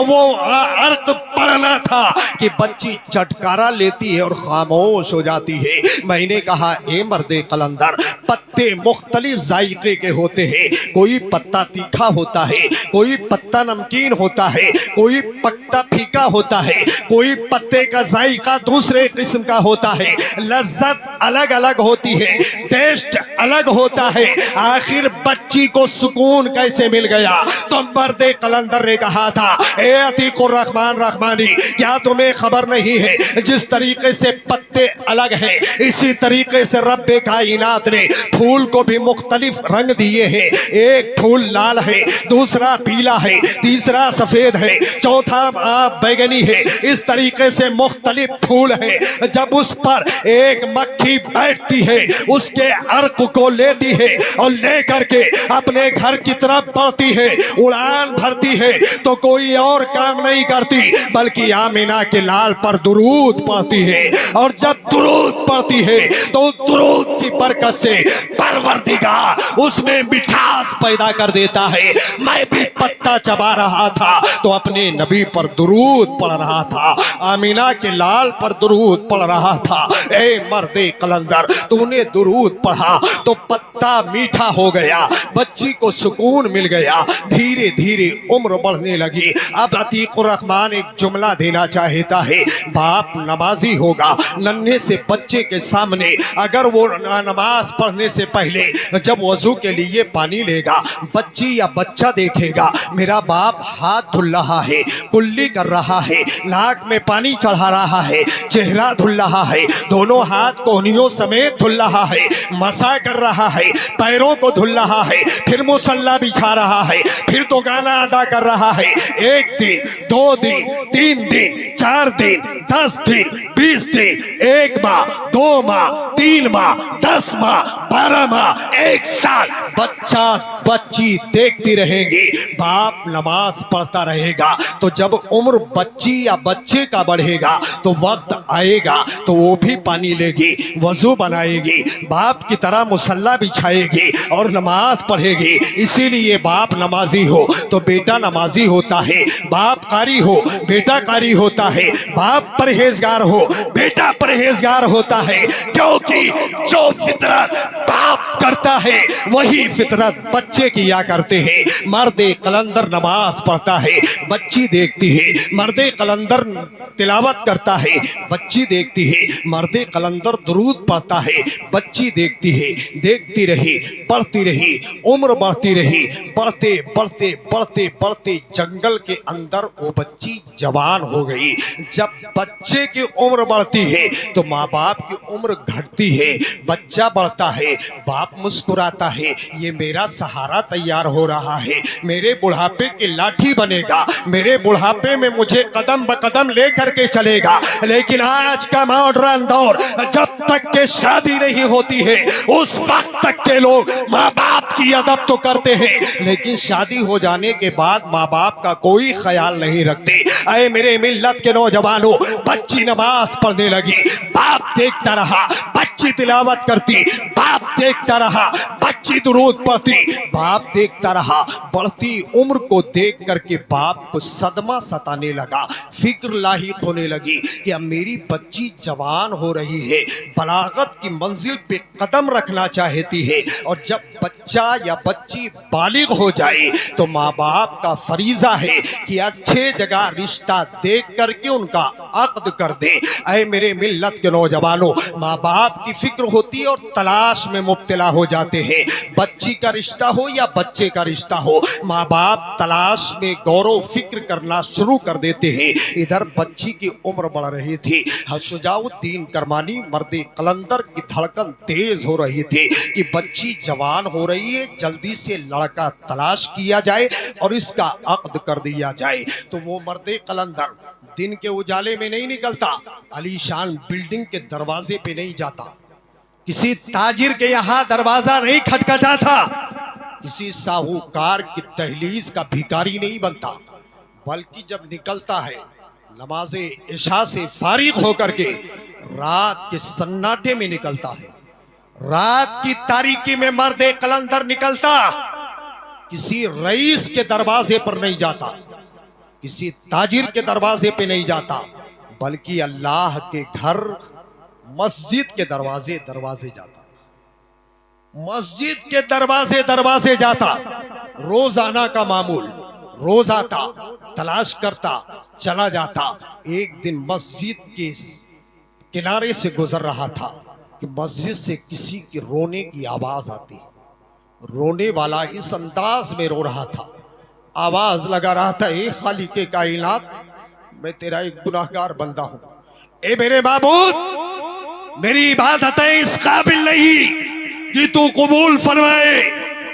वो अर्क पड़ना था कि बच्ची चटकारा लेती है और खामोश हो जाती है। मैंने कहा, ए मर्दे कलंदर, पत्ते मुख्तलिफ जायके के होते हैं। कोई पत्ता तीखा होता है, कोई पत्ता नमकीन होता है, कोई पत्ता फीका होता है, कोई पत्ते का जायका दूसरे किस्म का होता है, लज्जत अलग अलग होती है, टेस्ट अलग होता है। आखिर बच्ची को सुकून कैसे मिल गया? तो मर्दे कलंदर ने कहा था, ए अतीकुर रहमान रहमानी, क्या तुम्हें खबर नहीं है जिस तरीके से पत्ते अलग हैं, इसी तरीके से रब्बे कायनात ने फूल को भी मुख्तलिफ रंग दिए हैं। एक फूल लाल है, दूसरा पीला है, तीसरा सफेद है, चौथा बैगनी है। इस तरीके से मुख्तलिफ फूल है। जब उस पर एक मक्खी बैठती है, उसके अर्क को लेती है और लेकर के अपने घर की तरफ बढ़ती है, उड़ान भरती है, तो कोई और काम नहीं करती बल्कि आमिना के लाल पर दुरूद पढ़ती है। और जब दुरूद पढ़ती है तो दुरूद की बरकत से परवरदिगार उसमें मिठास पैदा कर देता है। मैं भी पत्ता चबा रहा था तो अपने नबी पर दुरूद पढ़ रहा था, आमिना के लाल पर दुरूद पढ़ रहा था। ए मर्दे कलंदर, तूने दुरूद पढ़ा तो पत्ता मीठा हो गया, बच्ची को सुकून मिल गया, धीरे धीरे उम्र बढ़ने लगी। अब अतीकुर रहमान एक जुमला देना चाहता है। बाप नमाजी होगा, नन्हे से बच्चे के सामने अगर वो नमाज पढ़ने से पहले जब वजू के लिए पानी लेगा, बच्ची या बच्चा देखेगा मेरा बाप हाथ धुल रहा है, कुल्ली कर रहा है, नाक में पानी चढ़ा रहा है, चेहरा धुल रहा है, दोनों हाथ कोहनियों समेत धुल रहा है, मसा कर रहा है, पैरों को धुल रहा है, फिर मुसल्ला बिछा रहा है, फिर तो गाना अदा कर रहा है। 1 दिन, 2 दिन, 3 दिन, 4 दिन, 10 दिन, 20 दिन, 1 माह, 2 माह, 3 माह, 10 माह, 12 माह, 1 साल बच्चा बच्ची देखती रहेंगी, बाप नमाज पढ़ता रहेगा। तो जब उम्र बच्ची या बच्चे का बढ़ेगा तो वक्त आएगा तो वो भी पानी लेगी, वजू बनाएगी, बाप की तरह मुसल्ला बिछाएगी और नमाज पढ़ेगी। इसीलिए बाप नमाजी हो तो बेटा नमाजी होता है, बाप कारी हो बेटा कारी होता है, बाप परहेजगार हो बेटा परहेजगार होता है। क्योंकि जो फितरत बाप करता है वही फितरत बच्चे किया करते हैं। मर्दे कलंदर नमाज पढ़ता है, बच्ची देखती है, मर्दे कलंदर तिलावत करता है, बच्ची देखती है, मर्दे कलंदर दुरूद पढ़ता है, बच्ची देखती है। देखती रही, पढ़ती रही, उम्र बढ़ती रही, बढ़ते बढ़ते बढ़ते बढ़ते जंगल के अंदर वो बच्ची जवान हो गई। जब बच्चे की उम्र बढ़ती है तो माँ बाप की उम्र घटती है, बच्चा बढ़ता है, बाप मुस्कुराता है, ये मेरा सहारा तैयार हो रहा है, मेरे बुढ़ापे की लाठी बनेगा, मेरे बुढ़ापे में मुझे कदम ब कदम ले करके चलेगा। लेकिन आज का मॉडर्न दौर, जब तक के शादी नहीं होती है उस वक्त तक के लोग माँ बाप की अदब तो करते हैं, लेकिन शादी हो जाने के बाद माँ बाप का कोई ख्याल नहीं रखते। अरे मेरे मिल्लत के नौजवानों, बच्ची नमाज पढ़ने लगी, बाप देखता रहा, बच्ची तिलावत करती, बाप देखता रहा, बच्ची दुरूद पढ़ती, बाप देखता रहा। बढ़ती उम्र को देख करके बाप को सदमा सताने लगा, फिक्र लाहिक होने लगी कि अब मेरी बच्ची जवान हो रही है, बलागत की मंजिल पे कदम रखना चाहती है, और जब बच्चा या बच्ची बालिग हो जाए तो माँ बाप का फरीजा है कि अच्छे जगह रिश्ता देख करके उनका अक्द कर दे। ऐ मेरे मिल्लत के नौजवानों, माँ बाप की फिक्र होती है और तलाश में मुब्तला हो जाते हैं। बच्ची का रिश्ता हो या बच्चे का रिश्ता हो, माँ बाप तलाश में गौरव फिक्र करना शुरू कर देते हैं। इधर बच्ची की उम्र बढ़ रही थी। शुजाउद्दीन करमानी मर्दे कलंदर की धड़कन तेज हो रही थी कि बच्ची जवान हो रही है, जल्दी से लड़का तलाश किया जाए और इसका अक्द कर दिया जाए। तो वो मर्दे कलंदर दिन के उजाले में नहीं निकलता, आलीशान बिल्डिंग के दरवाजे पे नहीं जाता, किसी ताजिर के यहाँ दरवाजा नहीं खटखटाता, किसी साहूकार की दहलीज का भिखारी नहीं बनता, बल्कि जब निकलता है नमाजे इशा से फारिग होकर के रात के सन्नाटे में निकलता है। रात की तारीकी में मर्दे कलंदर निकलता, किसी रईस के दरवाजे पर नहीं जाता, किसी ताजिर के दरवाजे पे नहीं जाता, बल्कि अल्लाह के घर मस्जिद के दरवाजे दरवाजे जाता, मस्जिद के दरवाजे दरवाजे जाता। रोजाना का मामूल, रोज आता, तलाश करता, चला जाता। एक दिन मस्जिद के किनारे से गुजर रहा था कि मस्जिद से किसी के रोने की आवाज आती। रोने वाला इस अंदाज में रो रहा था, आवाज लगा रहा था, ए खालिके कायनात, मैं तेरा एक गुनाहगार बंदा हूं, ए मेरे माबूद, मेरी इबादतें इस काबिल नहीं कि तू कबूल फरमाए।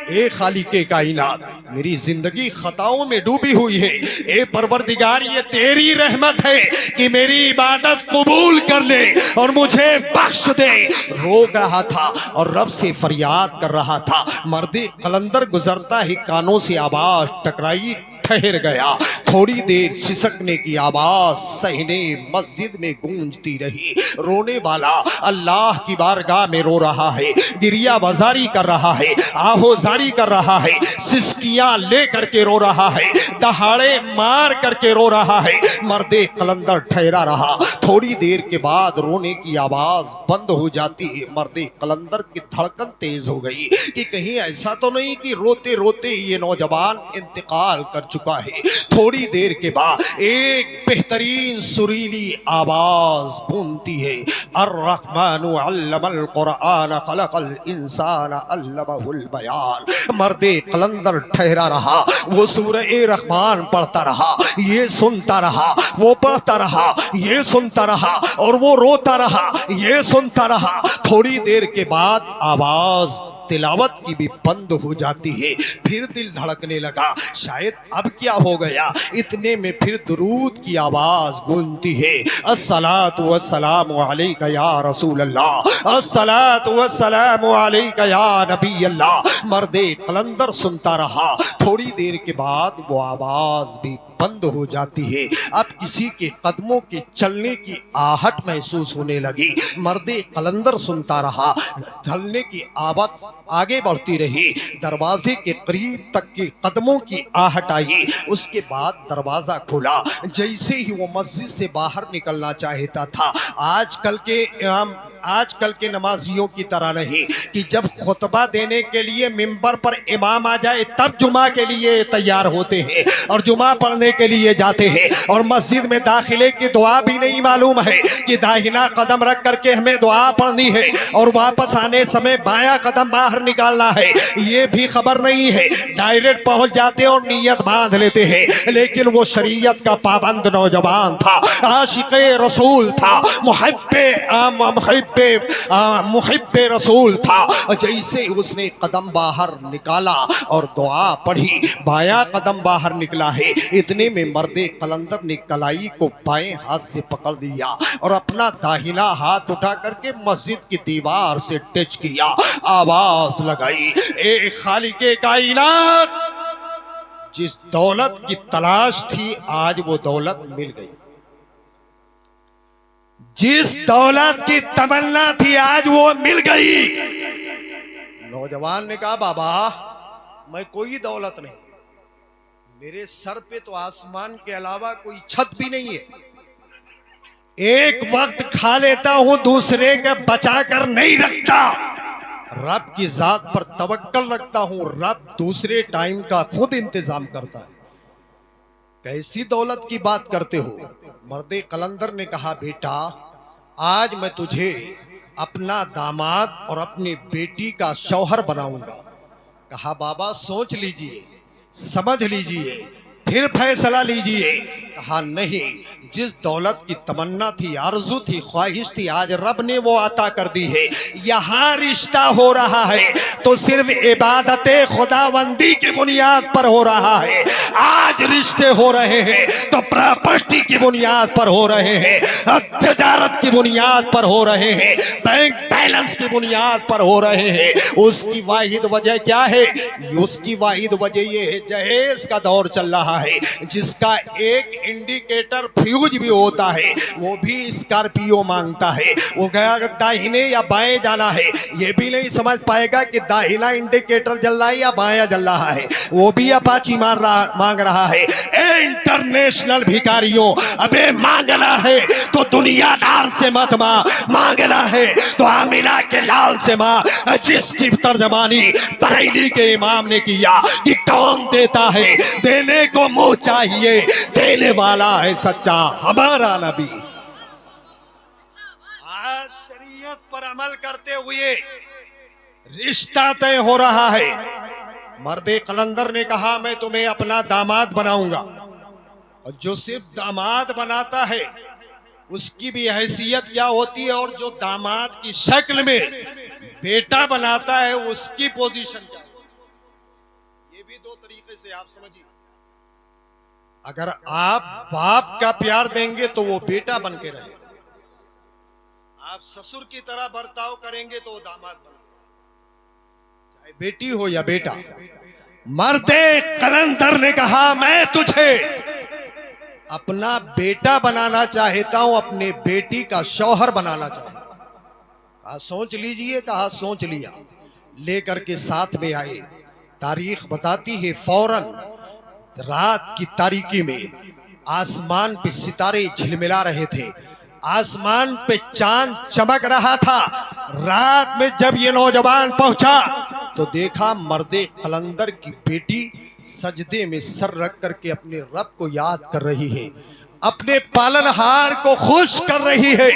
ए खालिके कायनात, मेरी जिंदगी खताओं में डूबी हुई है, ए परवरदिगार, ये तेरी रहमत है कि मेरी इबादत कबूल कर ले और मुझे बख्श दे। रो रहा था और रब से फरियाद कर रहा था। मर्दे कलंदर गुजरता ही कानों से आवाज टकराई, ठहर गया। थोड़ी देर सिसकने की आवाज सहने मस्जिद में गूंजती रही। रोने वाला अल्लाह की बारगाह में रो रहा है, गिरिया बाजारी कर रहा है, आहोजारी कर रहा है, सिसकियां ले करके रो रहा है, दहाड़े मार करके रो रहा है। मर्दे कलंदर ठहरा रहा। थोड़ी देर के बाद रोने की आवाज बंद हो जाती है। मर्दे कलंदर की धड़कन तेज हो गई कि कहीं ऐसा तो नहीं कि रोते रोते ये नौजवान इंतकाल कर चुका है। थोड़ी देर के बाद एक बेहतरीन सुरीली आवाज गूंजती है, अर्रहमानु अल्लमल कुरआन खलकल इंसान अल्लमहुल बयान। मर्दे कलंदर ठहरा रहा, वो सूरह रहमान पढ़ता रहा, ये सुनता रहा, वो पढ़ता रहा, ये सुनता रहा, और वो रोता रहा, ये सुनता रहा। थोड़ी देर के बाद आवाज तिलावत की भी बंद हो जाती है। फिर दिल धड़कने लगा, शायद अब क्या हो गया। इतने में फिर दुरूद की आवाज गूंजती है, अस्सलातु वस्सलामु अलैका या रसूल अल्लाह, अस्सलातु वस्सलामु अलैका या नबी अल्लाह। मर्दे कलंदर सुनता रहा। थोड़ी देर के बाद वो आवाज भी बंद हो जाती है। अब किसी के कदमों के चलने की आहट महसूस होने लगी। मर्दे कलंदर सुनता रहा। ढलने की आवाज आगे बढ़ती रही। दरवाजे के करीब तक के कदमों की आहट आई। उसके बाद दरवाजा खुला। जैसे ही वो मस्जिद से बाहर निकलना चाहता था, आजकल के नमाजियों की तरह नहीं कि जब खुतबा देने के लिए मिंबर पर इमाम आ जाए तब जुमा के लिए तैयार होते हैं और जुमा पढ़ने के लिए जाते हैं, और मस्जिद में दाखिले की दुआ भी नहीं मालूम है कि दाहिना कदम रख करके हमें दुआ पढ़नी है और वापस आने समय बायां कदम बाहर निकालना है, ये भी खबर नहीं है। डायरेक्ट पहुंच जाते हैं और नियत बांध लेते हैं। लेकिन वो शरीयत का पाबंद नौजवान था, आशिक़े रसूल था, मुहिब्बे रसूल था। जैसे उसने कदम बाहर निकाला और दुआ पढ़ी, बायां कदम बाहर निकला है, इतने में मर्दे कलंदर ने कलाई को बाएं हाथ से पकड़ लिया और अपना दाहिना हाथ उठा करके मस्जिद की दीवार से टच किया। आवाज लगाई, ए खालिके कायनात, जिस दौलत की तलाश थी आज वो दौलत मिल गई, जिस दौलत की तमन्ना थी आज वो मिल गई। नौजवान ने कहा, बाबा मैं कोई दौलत नहीं, मेरे सर पे तो आसमान के अलावा कोई छत भी नहीं है, एक वक्त खा लेता हूं, दूसरे का बचा कर नहीं रखता, रब की जात पर तवक्कल रखता हूं, रब दूसरे टाइम का खुद इंतजाम करता है। कैसी दौलत की बात करते हो? मर्दे कलंदर ने कहा, बेटा आज मैं तुझे अपना दामाद और अपनी बेटी का शौहर बनाऊंगा। कहा, बाबा सोच लीजिए, समझ लीजिए, फिर फैसला लीजिए। कहा, नहीं, जिस दौलत की तमन्ना थी, आरजू थी, ख्वाहिश थी, आज रब ने वो अता कर दी है। यहाँ रिश्ता हो रहा है तो सिर्फ इबादत खुदाबंदी की बुनियाद पर हो रहा है। आज रिश्ते हो रहे हैं तो प्रॉपर्टी की बुनियाद पर हो रहे हैं, तजारत की बुनियाद पर हो रहे हैं, बैंक बैलेंस की बुनियाद पर हो रहे हैं। उसकी वाहिद वजह क्या है? उसकी वाहिद वजह ये है, जहेज का दौर चल रहा है, जिसका एक इंडिकेटर फ्यूज भी होता है, वो भी स्कॉर्पियो मांगता है। वो गया दाहिने या बाएं जाना है, ये भी नहीं समझ पाएगा कि दाहिना इंडिकेटर जल रहा है या बायां जल रहा है, वो भी अपाची मांग रहा है। ए इंटरनेशनल भिखारियों, अबे मांगना है तो दुनियादार से मत मांगना है तो आमिना के लाल से मां, जिसकी तर्जमानी बरेली के इमाम ने किया कि कौन देता है, देने को मुंह चाहिए, देने वाला है सच्चा हमारा नबी। आज शरीयत पर अमल करते हुए रिश्ता तय हो रहा है। मर्दे कलंदर ने कहा, मैं तुम्हें अपना दामाद बनाऊंगा। और जो सिर्फ दामाद बनाता है उसकी भी हैसियत क्या होती है, और जो दामाद की शक्ल में बेटा बनाता है उसकी पोजीशन क्या होती है। ये भी दो तरीके से आप समझिए। अगर आप बाप का प्यार देंगे तो वो बेटा बन के रहेगा, आप ससुर की तरह बर्ताव करेंगे तो वो दामाद बन के, चाहे बेटी हो या बेटा। मर्दे कलंदर ने कहा, मैं तुझे अपना बेटा बनाना चाहता हूं, अपने बेटी का शौहर बनाना चाहता हूं। कहा, सोच लीजिए। कहा, सोच लिया। लेकर के साथ में आए। तारीख बताती है, फौरन रात की तारीकी में आसमान पे सितारे झिलमिला रहे थे, आसमान पे चांद चमक रहा था। रात में जब ये नौजवान पहुंचा तो देखा मर्दे कलंदर की बेटी सजदे में सर रख करके अपने रब को याद कर रही है, अपने पालनहार को खुश कर रही है।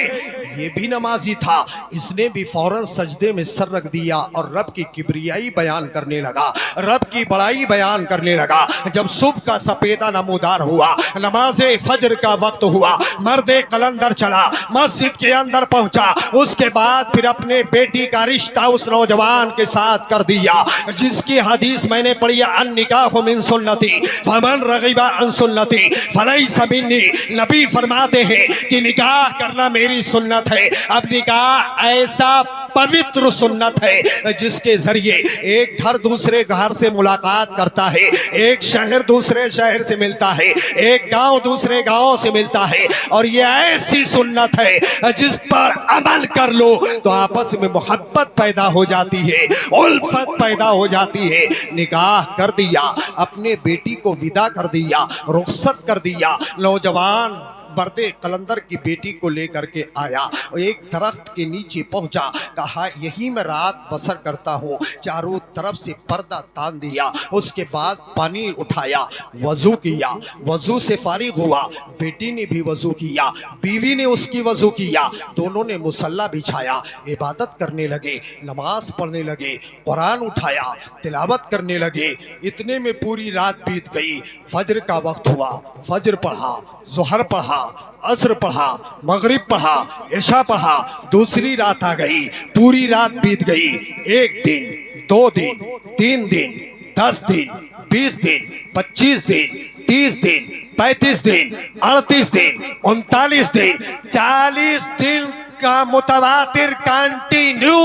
ये भी नमाजी था, इसने भी फौरन सजदे में सर रख दिया और रब की किबरियाई बयान करने लगा, रब की बड़ाई बयान करने लगा। जब सुबह का सफेदा नमूदार हुआ, नमाजे फजर का वक्त हुआ, मर्दे कलंदर चला, मस्जिद के अंदर पहुंचा। उसके बाद फिर अपने बेटी का रिश्ता उस नौजवान के साथ कर दिया, जिसकी हदीस मैंने पढ़ी, अन निकाह मिन सुन्नती फमन रगिबा अन सुन्नती फलैसा मिन्नी। नबी फरमाते हैं कि निकाह करना मेरी सुन्नत है। अब निकाह ऐसा पवित्र सुन्नत है जिसके जरिए एक घर दूसरे घर से मुलाकात करता है, एक शहर दूसरे शहर से मिलता है, एक गांव दूसरे गांव से मिलता है। और ये ऐसी सुन्नत है जिस पर अमल कर लो तो आपस में मोहब्बत पैदा हो जाती है, उल्फत पैदा हो जाती है। निकाह कर दिया, अपने बेटी को विदा कर दिया, रुखसत कर दिया। नौजवान मर्दे कलंदर की बेटी को लेकर के आया, एक दरख्त के नीचे पहुंचा। कहा, यही मैं रात बसर करता हूं। चारों तरफ से पर्दा तान दिया, उसके बाद पानी उठाया, वजू किया, वजू से फारिग हुआ। बेटी ने भी वजू किया, बीवी ने उसकी वजू किया, दोनों ने मुसल्ला बिछाया, इबादत करने लगे, नमाज पढ़ने लगे, कुरान उठाया, तिलावत करने लगे। इतने में पूरी रात बीत गई। फजर का वक्त हुआ, फजर पढ़ा, ज़ोहर पढ़ा, असर पढ़ा, मगरिब पढ़ा, इशा पढ़ा। दूसरी रात आ गई, पूरी रात बीत गई। 1 दिन, 2 दिन, 3 दिन, 10 दिन, 20 दिन, 25 दिन, 30 दिन, 35 दिन, 38 दिन, 39 दिन, 40 दिन का मुतवातिर कंटिन्यू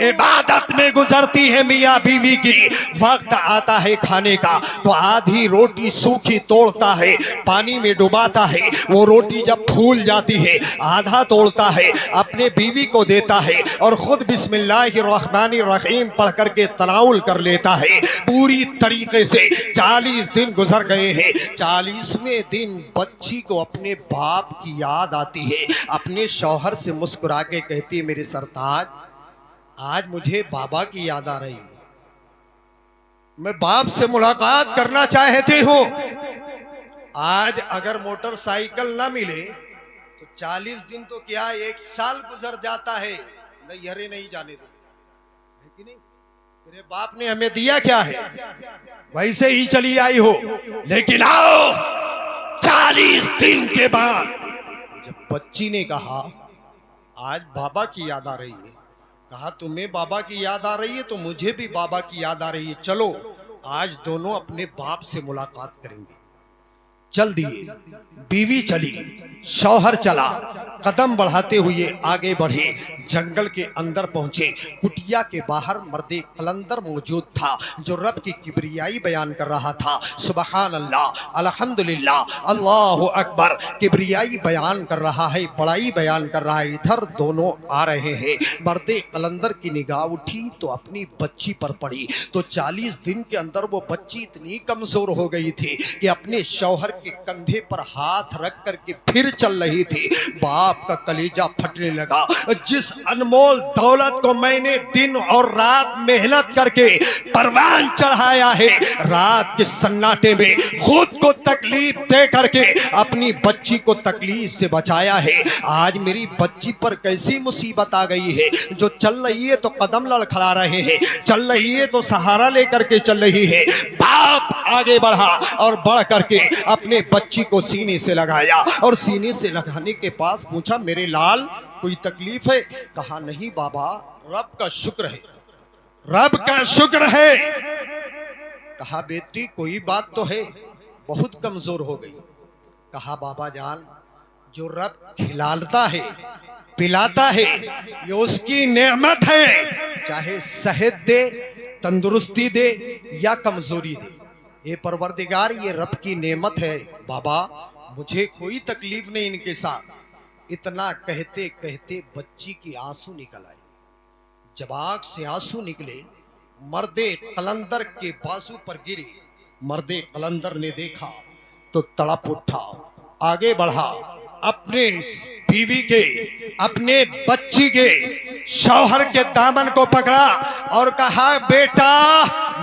इबादत में गुजरती है मियाँ बीवी की। वक्त आता है खाने का तो आधी रोटी सूखी तोड़ता है, पानी में डुबाता है। वो रोटी जब फूल जाती है आधा तोड़ता है, अपने बीवी को देता है और खुद बिस्मिल्लाहिर्रहमानिर्रहीम पढ़ करके तनाउल कर लेता है। पूरी तरीके से 40 दिन गुजर गए हैं। 40वें दिन बच्ची को अपने बाप की याद आती है, अपने शौहर से मुस्कुरा के कहती है, मेरे सरताज आज मुझे बाबा की याद आ रही है, मैं बाप से मुलाकात करना चाहती हूं। आज अगर मोटरसाइकिल ना मिले तो 40 दिन तो क्या 1 साल गुजर जाता है, नैहरे नहीं जाने देते है कि नहीं। तेरे बाप ने हमें दिया क्या है, वैसे ही चली आई हो। लेकिन आओ 40 दिन के बाद जब बच्ची ने कहा आज बाबा की याद आ रही है, कहा तुम्हें बाबा की याद आ रही है तो मुझे भी बाबा की याद आ रही है, चलो आज दोनों अपने बाप से मुलाकात करेंगे। चल दिए, बीवी चली, शौहर चला, कदम बढ़ाते हुए आगे बढ़े, जंगल के अंदर पहुंचे। कुटिया के बाहर मर्दे कलंदर मौजूद था जो रब की किबरियाई बयान कर रहा था। सुबहान अल्लाह, अल्हम्दुलिल्लाह, अल्लाहु अकबर, किबरियाई बयान कर रहा है, बड़ाई बयान कर रहा है। इधर दोनों आ रहे हैं। मर्दे कलंदर की निगाह उठी तो अपनी बच्ची पर पड़ी, तो 40 दिन के अंदर वो बच्ची इतनी कमजोर हो गई थी कि अपने शौहर के कंधे पर हाथ रख करके फिर चल रही थी। बाप का कलेजा फटने लगा। जिस अनमोल दौलत को मैंने दिन और रात मेहनत करके परवान चढ़ाया है, रात के सन्नाटे में खुद को तकलीफ दे करके अपनी बच्ची को तकलीफ से बचाया है, आज मेरी बच्ची पर कैसी मुसीबत आ गई है। जो चल रही है तो कदम लड़खड़ा रहे हैं, चल रही है तो सहारा लेकर के चल रही है। बाप आगे बढ़ा और बढ़ करके अपने बच्ची को सीने से लगाया और सीने से लगाने के पास पूछा मेरे लाल कोई तकलीफ है। कहा नहीं बाबा, रब का शुक्र है, रब का शुक्र है। कहा बेटी कोई बात तो है, बहुत कमजोर हो गई। कहा बाबा जान, जो रब खिलाता है पिलाता है ये उसकी नेमत है, चाहे सेहत दे, तंदुरुस्ती दे या कमजोरी दे, ये परवरदिगार ये रब की नेमत है। बाबा मुझे कोई तकलीफ नहीं इनके साथ। इतना कहते कहते बच्ची की आंसू निकल आए। जब आंख से आंसू निकले, मर्दे कलंदर के बाजू पर गिरे। मर्दे कलंदर ने देखा तो तड़प उठा, आगे बढ़ा, अपने बीवी के, अपने बच्ची के, शौहर के दामन को पकड़ा और कहा बेटा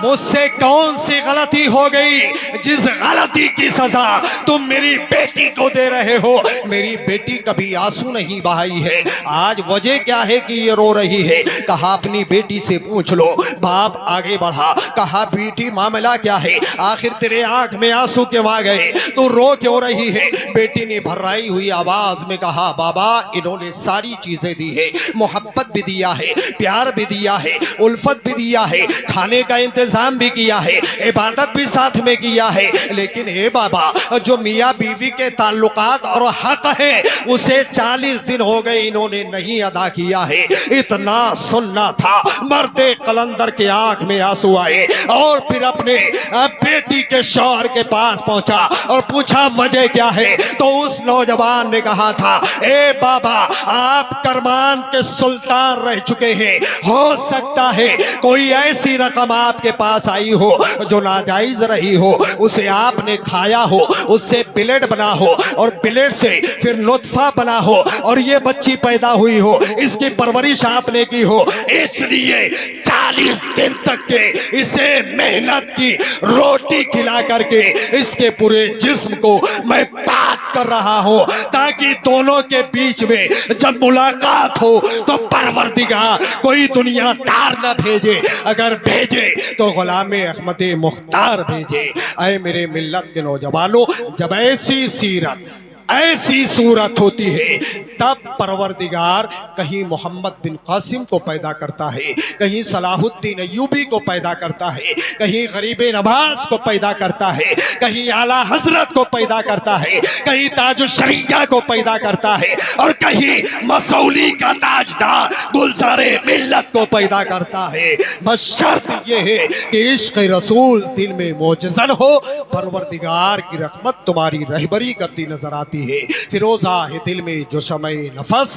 मुझसे कौन सी गलती हो गई जिस गलती की सजा तुम मेरी बेटी को दे रहे हो। मेरी बेटी कभी आंसू नहीं बहाई है, आज वजह क्या है कि ये रो रही है। कहा अपनी बेटी से पूछ लो। बाप आगे बढ़ा, कहा बेटी मामला क्या है, आखिर तेरे आंख में आंसू क्यों आ गए, तू रो क्यों रही है। बेटी ने भर्राई हुई आवाज में कहा बाबा इन्होंने सारी चीजें दी है, मोहब्बत भी दिया है, प्यार भी दिया है, उल्फत भी दिया है, खाने का इंतजाम भी किया है, इबादत भी साथ में किया है, लेकिन हे बाबा जो मियाँ बीवी के ताल्लुकात और हक है उसे 40 दिन हो गए इन्होंने नहीं अदा किया है। इतना सुनना था। मर्दे कलंदर के आंख में आंसू आए और फिर अपने बेटी के शौहर के पास पहुंचा और पूछा वजह क्या है। तो उस नौजवान ने कहा था ए बाबा आप करमान के सुल्तान रह चुके हैं, हो सकता है कोई ऐसी रकम आपके पास आई हो जो नाजायज रही हो, उसे आपने खाया हो, उससे प्लेट बना हो और प्लेट से फिर नुत्फा बना हो और ये बच्ची पैदा हुई हो, इसकी परवरिश आपने की हो, इसलिए 40 दिन तक के इसे मेहनत की रोटी खिला करके इसके पूरे जिस्म को मैं पाक कर रहा हूं ताकि दोनों के बीच में जब मुलाकात हो तो परवरदिगार कोई दुनियादार न भेजे, अगर भेजे तो गुलामे अहमद मुख्तार भेजे। ऐ मेरे मिल्लत के नौजवानों, जब ऐसी सीरत ऐसी सूरत होती है तब परवरदिगार कहीं मोहम्मद बिन कासिम को पैदा करता है, कहीं सलाहुद्दीन अय्यूबी को पैदा करता है, कहीं गरीब नवाज को पैदा करता है, कहीं आला हजरत को पैदा करता है, कहीं ताजुल शरिया को पैदा करता है और कहीं मसौली का ताजदार गुलजारे मिल्लत को पैदा करता है। बस शर्त यह है कि इश्क रसूल दिल में मौजज़न हो, परवरदिगार की रहमत तुम्हारी रहबरी करती नजर आती है। फिरोजा है दिल में जो शमए नफस,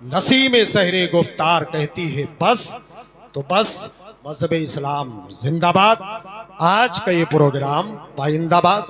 नसीमे सहरे गुफ्तार कहती है बस। तो बस मज़हब इस्लाम जिंदाबाद। आज का ये प्रोग्राम पाइंदाबाद।